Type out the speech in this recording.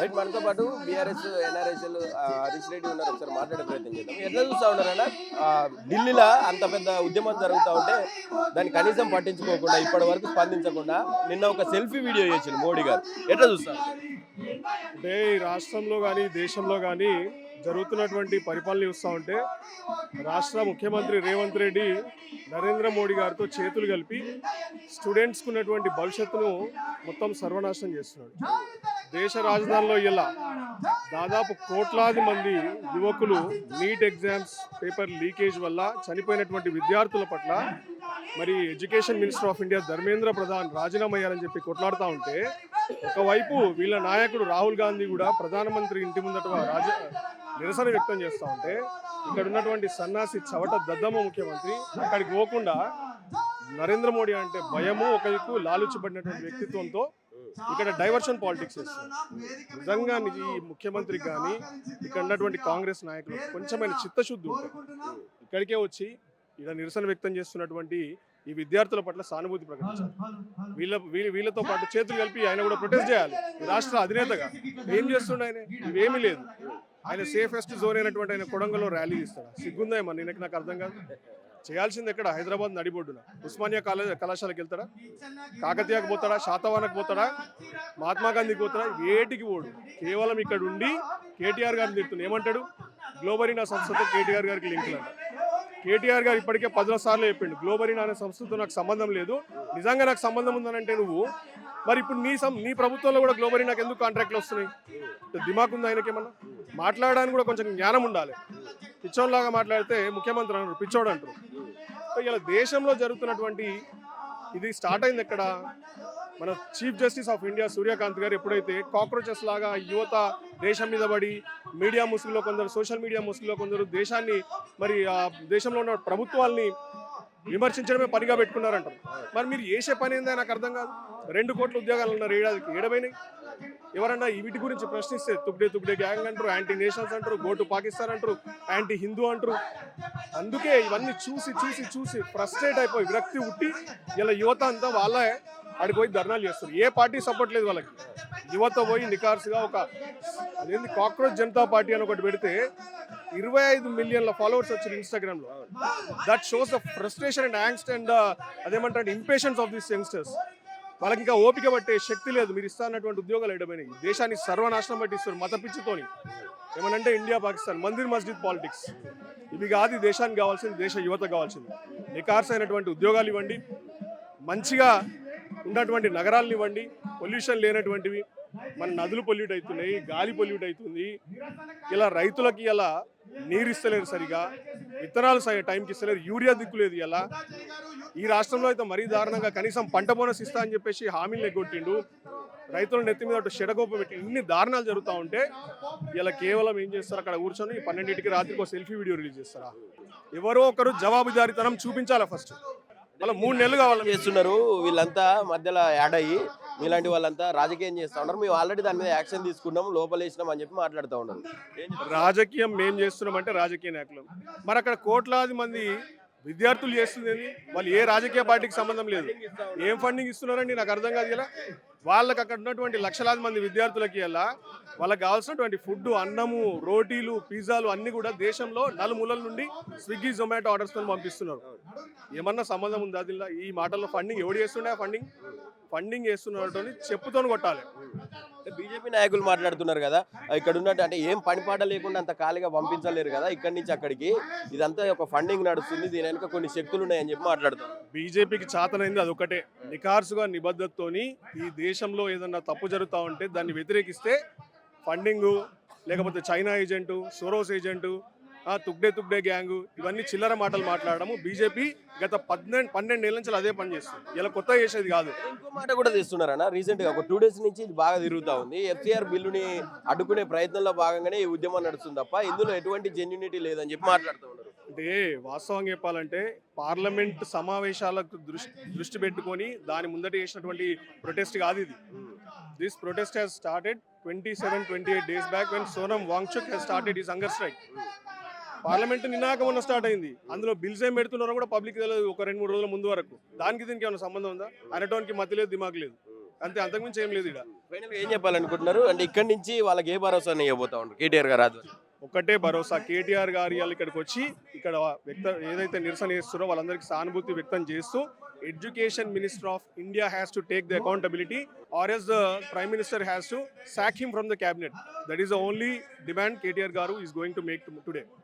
Right మనతో పాటు BRS NRSL Harish Reddy ఉన్నారు. ఒకసారి మాట్లాడే ప్రయత్నం చేద్దాం. ఎట్లా చూస్తా ఉన్నారన్నా ఢిల్లీలో అంత పెద్ద ఉద్యమం జరుగుతూ ఉంటే దాన్ని కనీసం పట్టించుకోకుండా ఇప్పటి వరకు స్పందించకుండా నిన్న ఒక సెల్ఫీ వీడియో చేసిండు మోడీ గారు. ఎట్లా చూస్తారు? అంటే ఈ రాష్ట్రంలో కానీ దేశంలో కానీ జరుగుతున్నటువంటి పరిపాలన చూస్తూ ఉంటే రాష్ట్ర ముఖ్యమంత్రి రేవంత్ రెడ్డి నరేంద్ర మోడీ గారితో చేతులు కలిపి స్టూడెంట్స్కి ఉన్నటువంటి భవిష్యత్తును మొత్తం సర్వనాశనం చేస్తున్నాడు. దేశ రాజధానిలో ఇలా దాదాపు కోట్లాది మంది యువకులు నీట్ ఎగ్జామ్స్ పేపర్ లీకేజ్ వల్ల చనిపోయినటువంటి విద్యార్థుల పట్ల మరి education minister of India Dharmendra Pradhan రాజీనామా అయ్యాలని చెప్పి కొట్లాడుతూ ఉంటే ఒకవైపు వీళ్ళ నాయకుడు రాహుల్ గాంధీ కూడా ప్రధానమంత్రి ఇంటి ముందట నిరసన వ్యక్తం చేస్తూ ఉంటే ఇక్కడ ఉన్నటువంటి సన్నాసి చవట దద్దమ్మ ముఖ్యమంత్రి అక్కడికి పోకుండా నరేంద్ర మోడీ అంటే భయము ఒకవైపు లాలుచిపడినటువంటి వ్యక్తిత్వంతో ఇక్కడ డైవర్షన్ పాలిటిక్స్ చేస్తారు. నిజంగా ఈ ముఖ్యమంత్రికి కానీ ఇక్కడ ఉన్నటువంటి కాంగ్రెస్ నాయకులు కొంచెమైన చిత్తశుద్ధి ఉంటుంది. ఇక్కడికే వచ్చి ఇక్కడ నిరసన వ్యక్తం చేస్తున్నటువంటి ఈ విద్యార్థుల పట్ల సానుభూతి ప్రకటించాలి. వీళ్ళతో పాటు చేతులు కలిపి ఆయన కూడా ప్రొటెస్ట్ చేయాలి. రాష్ట్ర అధినేతగా ఏం చేస్తుండే ఆయన? ఇవేమీ లేదు. ఆయన సేఫెస్ట్ జోన్ అయినటువంటి ఆయన కొడంగల్లో ర్యాలీ తీస్తాడు. సిగ్గుందా ఏమన్నా? నాకు అర్థం కాదు. చేయాల్సింది ఎక్కడ? హైదరాబాద్ నడిబొడ్డున ఉస్మానియా కళాశాలకు వెళ్తాడా? కాకతీయకు పోతాడా? శాతవానకు పోతాడా? మహాత్మా గాంధీకి పోతాడా? ఏటికి పోడు. కేవలం ఇక్కడ ఉండి కేటీఆర్ గారిని తిడుతున్నాడు. ఏమంటాడు? గ్లోబరీనా సంస్థతో కేటీఆర్ గారికి లింకులు అంట. కేటీఆర్ గారు ఇప్పటికే 10 సార్లు చెప్పిండు గ్లోబరీనా అనే సంస్థతో నాకు సంబంధం లేదు. నిజంగా నాకు సంబంధం ఉందనంటే నువ్వు మరి ఇప్పుడు నీ ప్రభుత్వంలో కూడా గ్లోబరీనాకు ఎందుకు కాంట్రాక్ట్లు వస్తున్నాయి? దిమాగ్ ఉంది ఆయనకేమన్నా? మాట్లాడడానికి కూడా కొంచెం జ్ఞానం ఉండాలి. పిచ్చోన్లాగా మాట్లాడితే ముఖ్యమంత్రి అన్నారు, పిచ్చోడు అంటారు. ఇలా దేశంలో జరుగుతున్నటువంటి ఇది స్టార్ట్ అయింది ఎక్కడ? మన chief justice of India Suryakant garu ఎప్పుడైతే కాక్రోచెస్ లాగా యువత దేశం మీద పడి మీడియా ముసుగులో కొందరు, సోషల్ మీడియా ముసుగులో కొందరు దేశాన్ని మరి దేశంలో ఉన్న ప్రభుత్వాల్ని విమర్శించడమే పనిగా పెట్టుకున్నారంటారు. మరి మీరు చేసే పని ఏందో నాకు అర్థం కాదు. 2 కోట్ల ఉద్యోగాలు ఉన్నారు, ఏడమైనాయి. ఎవరన్నా వీటి గురించి ప్రశ్నిస్తే తుగ్డే గ్యాంగ్ అంటారు, యాంటీ నేషన్స్ అంటారు, గో టు పాకిస్తాన్ అంటారు, యాంటీ హిందూ అంటారు. అందుకే ఇవన్నీ చూసి ఫ్రస్ట్రేట్ అయిపోయి విరక్తి ఉట్టి ఇలా యువత అంతా వాళ్ళే అడిగి పోయి ధర్నాలు చేస్తారు. ఏ పార్టీ సపోర్ట్ లేదు వాళ్ళకి. యువత పోయి నికార్సుగా ఒక అదేంటి కాక్రోచ్ జనతా పార్టీ అని ఒకటి పెడితే 25 మిలియన్ల ఫాలోవర్స్ వచ్చారు ఇన్స్టాగ్రామ్లో. That shows the frustration and angst and అదేమంటే ఇంపేషన్స్ ఆఫ్ దిస్ యంగ్స్టర్స్. వాళ్ళకి ఇంకా ఓపిక పట్టే శక్తి లేదు. మీరు ఇస్తున్నటువంటి ఉద్యోగాలు ఎడమైనాయి. దేశాన్ని సర్వనాశనం పట్టిస్తారు మత పిచ్చితోని. ఏమనంటే ఇండియా పాకిస్తాన్ మందిర్ మస్జిద్ పాలిటిక్స్. ఇవి కాదు దేశానికి కావాల్సింది, దేశ యువత కావాల్సింది. నికార్స్ అయినటువంటి ఉద్యోగాలు ఇవ్వండి, మంచిగా ఉన్నటువంటి నగరాలను ఇవ్వండి, పొల్యూషన్ లేనటువంటివి. మన నదులు పొల్యూట్ అవుతున్నాయి, గాలి పొల్యూట్ అవుతుంది. ఇలా రైతులకి ఇలా నీరు ఇస్తలేరు, సరిగా విత్తనాలు టైంకి ఇస్తలేరు, యూరియా దిక్కులేదు. ఇలా ఈ రాష్ట్రంలో అయితే మరీ దారుణంగా కనీసం పంట బోనస్ ఇస్తా అని చెప్పేసి హామీలు ఎగ్గొట్టిండు. రైతుల నెత్తి మీద అటు షెడగోప పెట్టి ఇన్ని దారుణాలు జరుగుతూ ఉంటే ఇలా కేవలం ఏం చేస్తారు? అక్కడ కూర్చొని 12ంటికి రాత్రికి ఒక సెల్ఫీ వీడియో రిలీజ్ చేస్తారా? ఎవరో ఒకరు జవాబుదారీతనం చూపించాలా ఫస్ట్. మళ్ళీ 3 నెలలు కావాలని చేస్తున్నారు వీళ్ళంతా. మధ్యలో యాడ్ అయ్యి మీలాంటి వాళ్ళంతా రాజకీయం చేస్తూ ఉన్నారు. మేము ఆల్రెడీ దాని మీద యాక్షన్ తీసుకున్నాం, లోపలేసినాం అని చెప్పి మాట్లాడుతూ ఉన్నారు. రాజకీయం మేము చేస్తున్నామంటే రాజకీయ నాయకులు. మరి అక్కడ కోట్లాది మంది విద్యార్థులు చేస్తుంది, వాళ్ళు ఏ రాజకీయ పార్టీకి సంబంధం లేదు. ఏం ఫండింగ్ ఇస్తున్నారండి నాకు అర్థం కాదు. ఇలా వాళ్ళకి అక్కడ ఉన్నటువంటి లక్షలాది మంది విద్యార్థులకి ఇలా వాళ్ళకి కావాల్సినటువంటి ఫుడ్, అన్నము, రోటీలు, పిజ్జాలు అన్ని కూడా దేశంలో నలుమూలల నుండి స్విగ్గీ జొమాటో ఆర్డర్స్తో పంపిస్తున్నారు. ఏమన్నా సంబంధం ఉందా దీనిలో? ఈ మాటల్లో ఫండింగ్ ఎవడు చేస్తుండే? ఫండింగ్ చేస్తున్నట్టు చెప్పుతో కొట్టాలి. బీజేపీ నాయకులు మాట్లాడుతున్నారు కదా, ఇక్కడ ఉన్నట్టు అంటే ఏం పనిపాట లేకుండా అంత ఖాళీగా పంపించలేరు కదా ఇక్కడి నుంచి అక్కడికి. ఇదంతా ఒక ఫండింగ్ నడుస్తుంది, దీని వెనుక కొన్ని శక్తులు ఉన్నాయని చెప్పి మాట్లాడుతున్నారు. బీజేపీకి చాతనైంది అదొకటే. నికార్సుగా నిబద్ధతతోని ఈ దేశంలో ఏదన్నా తప్పు జరుగుతూ ఉంటే దాన్ని వ్యతిరేకిస్తే ఫండింగు, లేకపోతే China agent, Soros agent, tukde gang, ఇవన్నీ చిల్లర మాటలు మాట్లాడము. బీజేపీ గత 12 ఏళ్ళ నుంచి అదే పని చేస్తుంది. ఇలా కొత్త చేసేది కాదు. ఇంకో మాట కూడా తీస్తున్నారన్న, రీసెంట్ గా ఒక 2 డేస్ నుంచి ఇది బాగా తిరుగుతా ఉంది. FCR బిల్లుని అడ్డుకునే ప్రయత్నంలో భాగంగానే ఈ ఉద్యమం నడుస్తుంది తప్ప ఇందులో ఎటువంటి జెన్యూనిటీ లేదని చెప్పి మాట్లాడుతూ ఉన్నారు. అంటే వాస్తవంగా చెప్పాలంటే పార్లమెంట్ సమావేశాలకు దృష్టి పెట్టుకొని దాని ముందట చేసినటువంటి ప్రొటెస్ట్ కాదు ఇది. This protest has started 27-28 days back when Sonam Wangchuk has started his hunger strike. Parliament నిన్నాక మొన్న స్టార్ట్ అయింది. అందులో బిల్స్ ఏం పెడుతున్నారో కూడా పబ్లిక్ తెలియదు ఒక 2-3 రోజుల ముందు వరకు. దానికి దీనికి ఏమైనా సంబంధం ఉందా? అనటోనికి మతి లేదు, దిమాగ్ లేదు. అంతే, అంతకుమించి ఏం లేదు ఇక్కడ. ఫైనల్ ఏం చెప్పాలనుకుంటున్నారు అంటే ఇక్కడి నుంచి వాళ్ళకి ఏ భరోసాని ఇవ్వబోతా ఉంటారు కేటీఆర్ గారు ఆధ్వర్యంలో? ఒక్కటే భరోసా, కేటీఆర్ గారు ఇవాళ ఇక్కడికి వచ్చి ఇక్కడ ఏదైతే నిరసన చేస్తారో వాళ్ళందరికీ సానుభూతి వ్యక్తం చేస్తూ education minister of India has to take the accountability or else the prime minister has to sack him from the cabinet. That is the only demand KTR garu is going to make today.